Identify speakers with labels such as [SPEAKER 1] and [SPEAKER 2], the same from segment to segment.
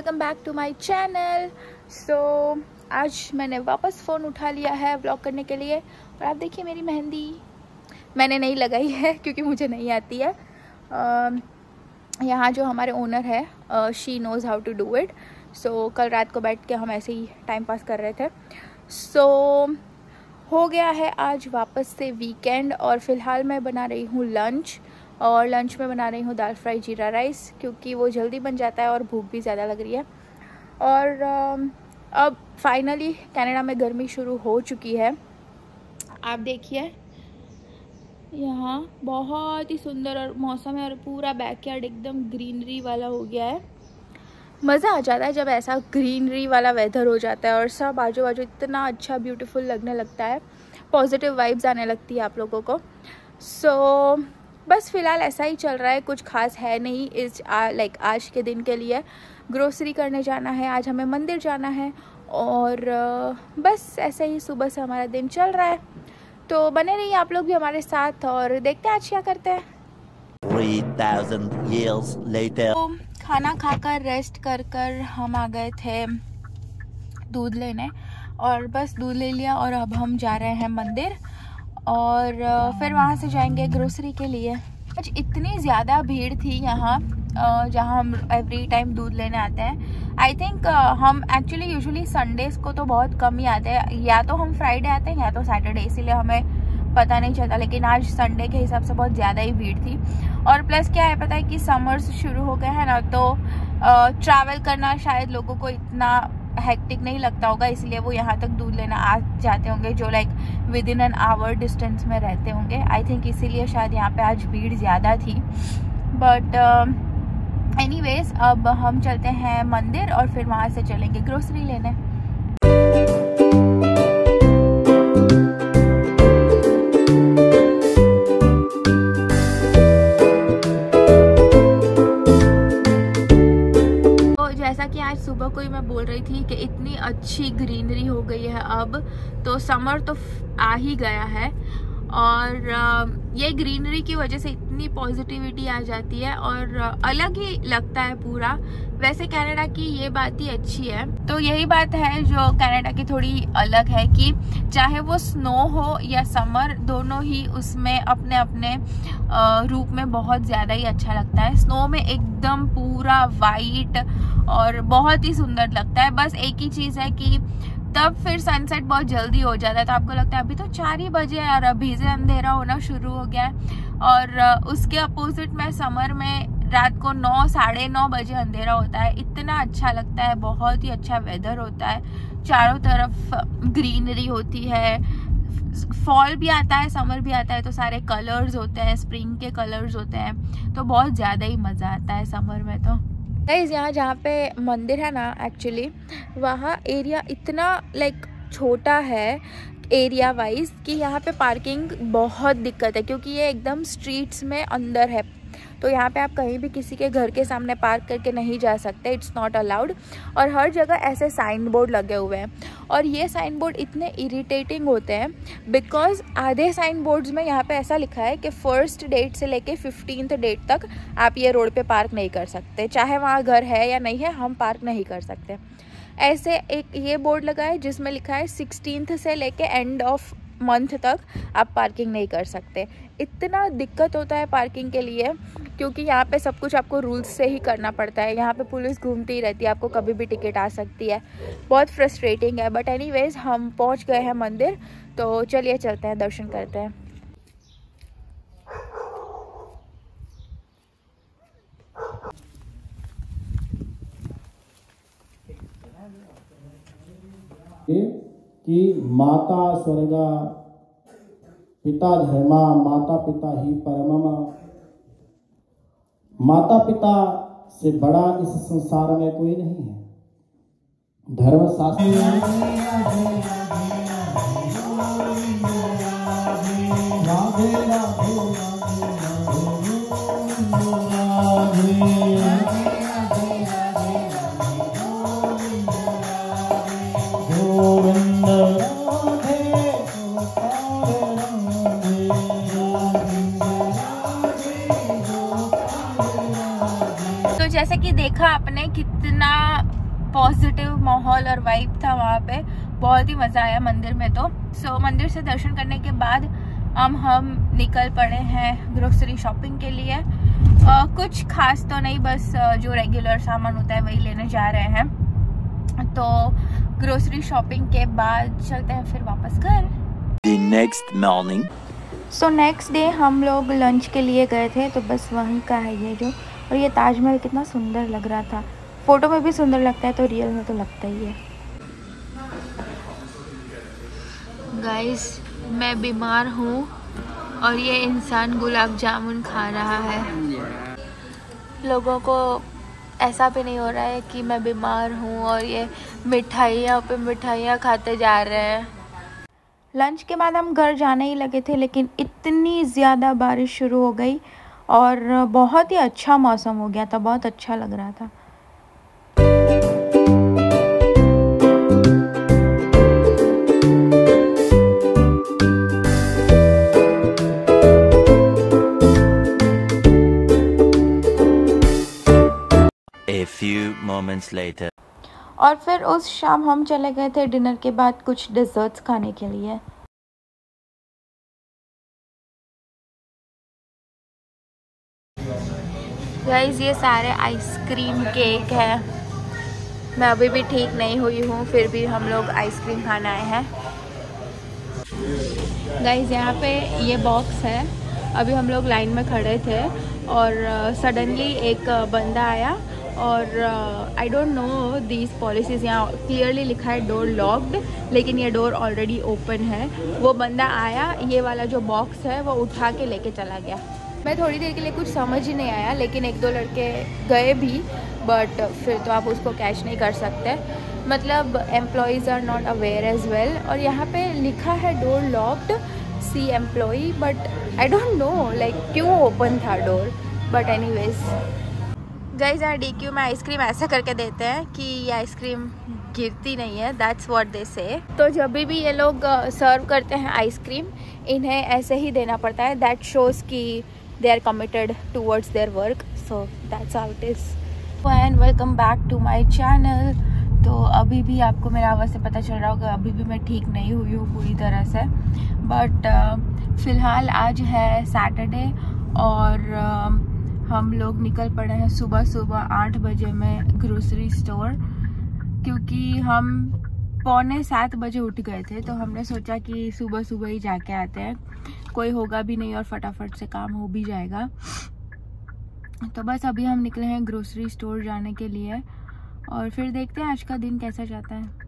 [SPEAKER 1] Welcome back to my channel. So आज मैंने वापस फ़ोन उठा लिया है व्लॉग करने के लिए। और आप देखिए मेरी मेहंदी मैंने नहीं लगाई है क्योंकि मुझे नहीं आती है। यहाँ जो हमारे ओनर है she knows how to do it. So कल रात को बैठ के हम ऐसे ही टाइम पास कर रहे थे। सो हो गया है आज वापस से वीकेंड और फ़िलहाल मैं बना रही हूँ लंच। और लंच में बना रही हूँ दाल फ्राई जीरा राइस क्योंकि वो जल्दी बन जाता है और भूख भी ज़्यादा लग रही है। और अब फाइनली कनाडा में गर्मी शुरू हो चुकी है। आप देखिए यहाँ बहुत ही सुंदर और मौसम है और पूरा बैकयार्ड एकदम ग्रीनरी वाला हो गया है। मज़ा आ जाता है जब ऐसा ग्रीनरी वाला वेदर हो जाता है और सब आजू बाजू इतना अच्छा ब्यूटीफुल लगने लगता है। पॉजिटिव वाइब्स आने लगती है आप लोगों को। सो बस फ़िलहाल ऐसा ही चल रहा है, कुछ खास है नहीं इस आज के दिन के लिए। ग्रोसरी करने जाना है, आज हमें मंदिर जाना है और बस ऐसे ही सुबह से हमारा दिन चल रहा है। तो बने रहिए आप लोग भी हमारे साथ और देखते हैं आज क्या करते हैं।
[SPEAKER 2] 3000 years later.
[SPEAKER 1] तो खाना खाकर रेस्ट कर हम आ गए थे दूध लेने और बस दूध ले लिया और अब हम जा रहे हैं मंदिर और फिर वहाँ से जाएंगे ग्रोसरी के लिए। आज इतनी ज़्यादा भीड़ थी यहाँ जहाँ हम एवरी टाइम दूध लेने आते हैं। आई थिंक हम एक्चुअली यूजुअली संडेज़ को तो बहुत कम ही आते हैं, या तो हम फ्राइडे आते हैं या तो सैटरडे, इसीलिए हमें पता नहीं चलता। लेकिन आज संडे के हिसाब से बहुत ज़्यादा ही भीड़ थी। और प्लस क्या है पता है कि समर्स शुरू हो गए हैं ना, तो ट्रैवल करना शायद लोगों को इतना हेक्टिक नहीं लगता होगा, इसलिए वो यहाँ तक दूध लेना आ जाते होंगे जो with in an hour distance में रहते होंगे। आई थिंक इसीलिए शायद यहाँ पे आज भीड़ ज़्यादा थी। बट एनीवेज अब हम चलते हैं मंदिर और फिर वहाँ से चलेंगे ग्रोसरी लेने। जैसा कि आज सुबह को ही मैं बोल रही थी कि इतनी अच्छी ग्रीनरी हो गई है अब, तो समर तो आ ही गया है और ये ग्रीनरी की वजह से इतनी पॉजिटिविटी आ जाती है और अलग ही लगता है पूरा। वैसे कनाडा की ये बात ही अच्छी है। तो यही बात है जो कनाडा की थोड़ी अलग है कि चाहे वो स्नो हो या समर, दोनों ही उसमें अपने अपने रूप में बहुत ज़्यादा ही अच्छा लगता है। स्नो में एकदम पूरा वाइट और बहुत ही सुंदर लगता है। बस एक ही चीज़ है कि तब फिर सनसेट बहुत जल्दी हो जाता है, तो आपको लगता है अभी तो 4 ही बजे है और अभी से अंधेरा होना शुरू हो गया है। और उसके अपोजिट में समर में रात को 9 साढ़े 9 बजे अंधेरा होता है। इतना अच्छा लगता है, बहुत ही अच्छा वेदर होता है, चारों तरफ ग्रीनरी होती है। फॉल भी आता है, समर भी आता है, तो सारे कलर्स होते हैं, स्प्रिंग के कलर्स होते हैं, तो बहुत ज़्यादा ही मज़ा आता है समर में। तो गाइस यहाँ जहाँ पे मंदिर है ना, एक्चुअली वहाँ एरिया इतना छोटा है एरिया वाइज कि यहाँ पे पार्किंग बहुत दिक्कत है क्योंकि ये एकदम स्ट्रीट्स में अंदर है। तो यहाँ पे आप कहीं भी किसी के घर के सामने पार्क करके नहीं जा सकते, इट्स नॉट अलाउड। और हर जगह ऐसे साइन बोर्ड लगे हुए हैं और ये साइन बोर्ड इतने इरिटेटिंग होते हैं बिकॉज आधे साइन बोर्ड्स में यहाँ पे ऐसा लिखा है कि 1st डेट से लेके 15th डेट तक आप ये रोड पे पार्क नहीं कर सकते, चाहे वहाँ घर है या नहीं है, हम पार्क नहीं कर सकते। ऐसे एक ये बोर्ड लगा है जिसमें लिखा है 16th से लेके एंड ऑफ मंथ तक आप पार्किंग नहीं कर सकते। इतना दिक्कत होता है पार्किंग के लिए क्योंकि यहाँ पे सब कुछ आपको रूल्स से ही करना पड़ता है। यहाँ पे पुलिस घूमती ही रहती है, आपको कभी भी टिकट आ सकती है। बहुत फ्रस्ट्रेटिंग है। बट एनीवेज हम पहुँच गए हैं मंदिर, तो चलिए चलते हैं, दर्शन करते हैं।
[SPEAKER 3] कि माता स्वर्गा पिता धर्मा माता पिता ही परमम। माता पिता से बड़ा इस संसार में कोई नहीं है। धर्म शास्त्र
[SPEAKER 1] तो जैसे कि देखा आपने कितना पॉजिटिव माहौल और वाइब था वहाँ पे, बहुत ही मज़ा आया मंदिर में। तो मंदिर से दर्शन करने के बाद हम निकल पड़े हैं ग्रोसरी शॉपिंग के लिए। कुछ खास तो नहीं, बस जो रेगुलर सामान होता है वही लेने जा रहे हैं। तो ग्रोसरी शॉपिंग के बाद चलते हैं फिर वापस घर।
[SPEAKER 2] The next morning.
[SPEAKER 1] Next day हम लोग लंच के लिए गए थे, तो बस वहीं का है ये जो, और ये ताजमहल कितना सुंदर लग रहा था, फ़ोटो में भी सुंदर लगता है तो रियल में तो लगता ही है। गाइस मैं बीमार हूँ और ये इंसान गुलाब जामुन खा रहा है। लोगों को ऐसा भी नहीं हो रहा है कि मैं बीमार हूँ और ये मिठाइयाँ पे मिठाइयाँ खाते जा रहे हैं। लंच के बाद हम घर जाने ही लगे थे, लेकिन इतनी ज़्यादा बारिश शुरू हो गई और बहुत ही अच्छा मौसम हो गया था, बहुत अच्छा लग रहा था।
[SPEAKER 2] A few moments later.
[SPEAKER 1] और फिर उस शाम हम चले गए थे डिनर के बाद कुछ डिज़र्ट्स खाने के लिए। गाइस ये सारे आइसक्रीम केक है। मैं अभी भी ठीक नहीं हुई हूँ, फिर भी हम लोग आइसक्रीम खाने आए हैं। गाइस यहाँ पे ये बॉक्स है, अभी हम लोग लाइन में खड़े थे और सडनली एक बंदा आया और आई डोंट नो दीज पॉलिसीज़। यहाँ क्लियरली लिखा है डोर लॉक्ड, लेकिन ये डोर ऑलरेडी ओपन है। वो बंदा आया, ये वाला जो बॉक्स है वो उठा के लेके चला गया। मैं थोड़ी देर के लिए कुछ समझ ही नहीं आया, लेकिन एक दो लड़के गए भी, बट फिर तो आप उसको कैच नहीं कर सकते, मतलब employees are not aware as well. और यहाँ पे लिखा है door locked, see employee, but I don't know like क्यों ओपन था डोर, बट एनीवेज। गाइस यहाँ DQ में आइसक्रीम ऐसा करके देते हैं कि ये आइसक्रीम गिरती नहीं है, दैट्स व्हाट दे से। तो जब भी ये लोग सर्व करते हैं आइसक्रीम, इन्हें ऐसे ही देना पड़ता है, दैट शोज़ कि they are committed towards their work, so that's how it is. And welcome back to my channel. तो अभी भी आपको मेरा आवाज़ से पता चल रहा होगा, अभी भी मैं ठीक नहीं हुई हूँ पूरी तरह से, बट फ़िलहाल आज है सैटरडे और हम लोग निकल पड़े हैं सुबह सुबह 8 बजे में ग्रोसरी स्टोर, क्योंकि हम 6:45 बजे उठ गए थे, तो हमने सोचा कि सुबह सुबह ही जाके आते हैं, कोई होगा भी नहीं और फटाफट से काम हो भी जाएगा। तो बस अभी हम निकले हैं ग्रोसरी स्टोर जाने के लिए और फिर देखते हैं आज का दिन कैसा जाता है।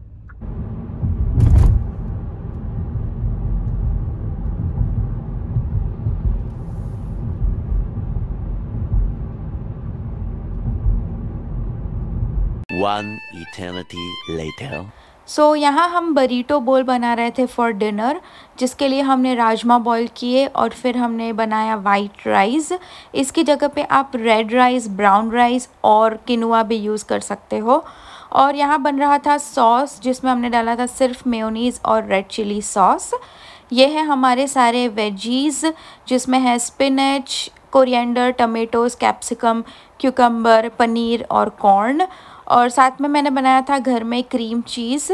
[SPEAKER 2] One eternity later.
[SPEAKER 1] यहाँ हम बरीटो बोल बना रहे थे फॉर डिनर, जिसके लिए हमने राजमा बॉईल किए और फिर हमने बनाया वाइट राइस। इसकी जगह पे आप रेड राइस, ब्राउन राइस और किनुआ भी यूज़ कर सकते हो। और यहाँ बन रहा था सॉस, जिसमें हमने डाला था सिर्फ मेयोनीज़ और रेड चिली सॉस। ये है हमारे सारे वेजीज़, जिसमें है spinach, coriander, tomatoes, capsicum, cucumber, paneer और कॉर्न। और साथ में मैंने बनाया था घर में क्रीम चीज़,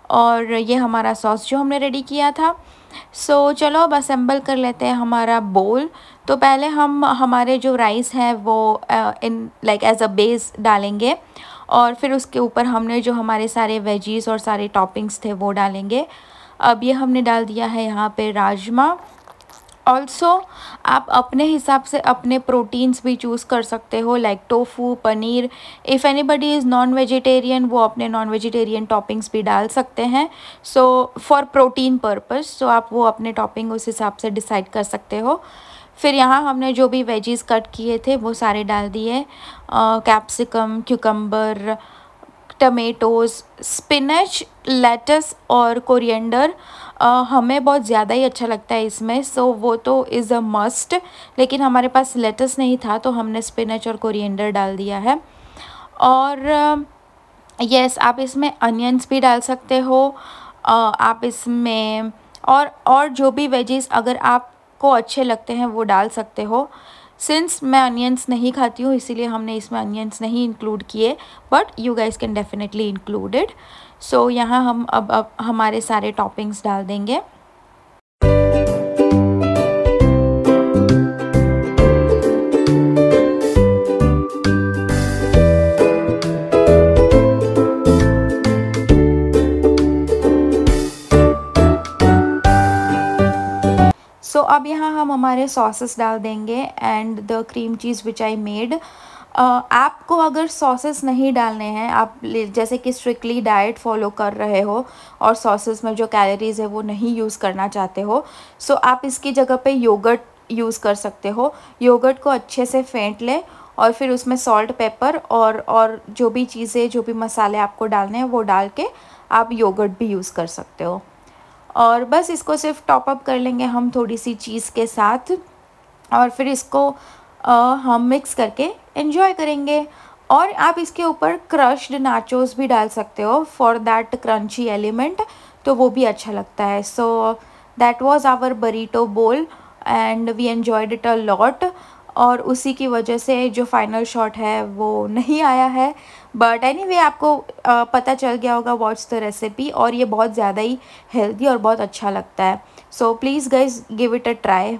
[SPEAKER 1] और ये हमारा सॉस जो हमने रेडी किया था। चलो अब असेंबल कर लेते हैं हमारा बोल। तो पहले हम हमारे जो राइस है वो in like as a base डालेंगे, और फिर उसके ऊपर हमने जो हमारे सारे वेजीज़ और सारे टॉपिंग्स थे वो डालेंगे। अब ये हमने डाल दिया है यहाँ पे राजमा। ऑल्सो आप अपने हिसाब से अपने प्रोटीन्स भी चूज़ कर सकते हो, like tofu, paneer. If anybody is non vegetarian, वो अपने नॉन वेजिटेरियन टॉपिंग्स भी डाल सकते हैं, फॉर प्रोटीन पर्पस। आप वो अपने टॉपिंग उस हिसाब से डिसाइड कर सकते हो। फिर यहाँ हमने जो भी वेजीज़ कट किए थे वो सारे डाल दिए, capsicum, cucumber, tomatoes, spinach, lettuce और कोरिएंडर। हमें बहुत ज़्यादा ही अच्छा लगता है इसमें, वो तो इज़ अ मस्ट, लेकिन हमारे पास लेटस नहीं था तो हमने स्पिनच और कोरिएंडर डाल दिया है। और यस, आप इसमें अनियंस भी डाल सकते हो, आप इसमें और जो भी वेजीज़ अगर आपको अच्छे लगते हैं वो डाल सकते हो। सिंस मैं अनियंस नहीं खाती हूँ इसीलिए हमने इसमें अनियंस नहीं इंक्लूड किए, but you guys can definitely include it. So यहाँ हम अब हमारे सारे टॉपिंग्स डाल देंगे। सो अब यहाँ हम हमारे सॉसेस डाल देंगे and the cream cheese which I made. आपको अगर सॉसेस नहीं डालने हैं, आप जैसे कि स्ट्रिक्टली डाइट फॉलो कर रहे हो और सॉसेस में जो कैलोरीज़ है वो नहीं यूज़ करना चाहते हो, सो आप इसकी जगह पे योगर्ट यूज़ कर सकते हो। योगर्ट को अच्छे से फेंट लें और फिर उसमें सॉल्ट, पेपर और जो भी चीज़ें, जो भी मसाले आपको डालने हैं वो डाल के आप योगर्ट भी यूज़ कर सकते हो। और बस इसको सिर्फ टॉप अप कर लेंगे हम थोड़ी सी चीज़ के साथ और फिर इसको हम मिक्स करके एंजॉय करेंगे। और आप इसके ऊपर क्रश्ड नाचोस भी डाल सकते हो फॉर दैट क्रंची एलिमेंट, तो वो भी अच्छा लगता है। So that was our burrito bowl and we enjoyed it a lot. और उसी की वजह से जो फाइनल शॉट है वो नहीं आया है, बट एनीवे आपको पता चल गया होगा व्हाट्स द रेसिपी, और ये बहुत ज़्यादा ही हेल्दी और बहुत अच्छा लगता है। So please guys give it a try.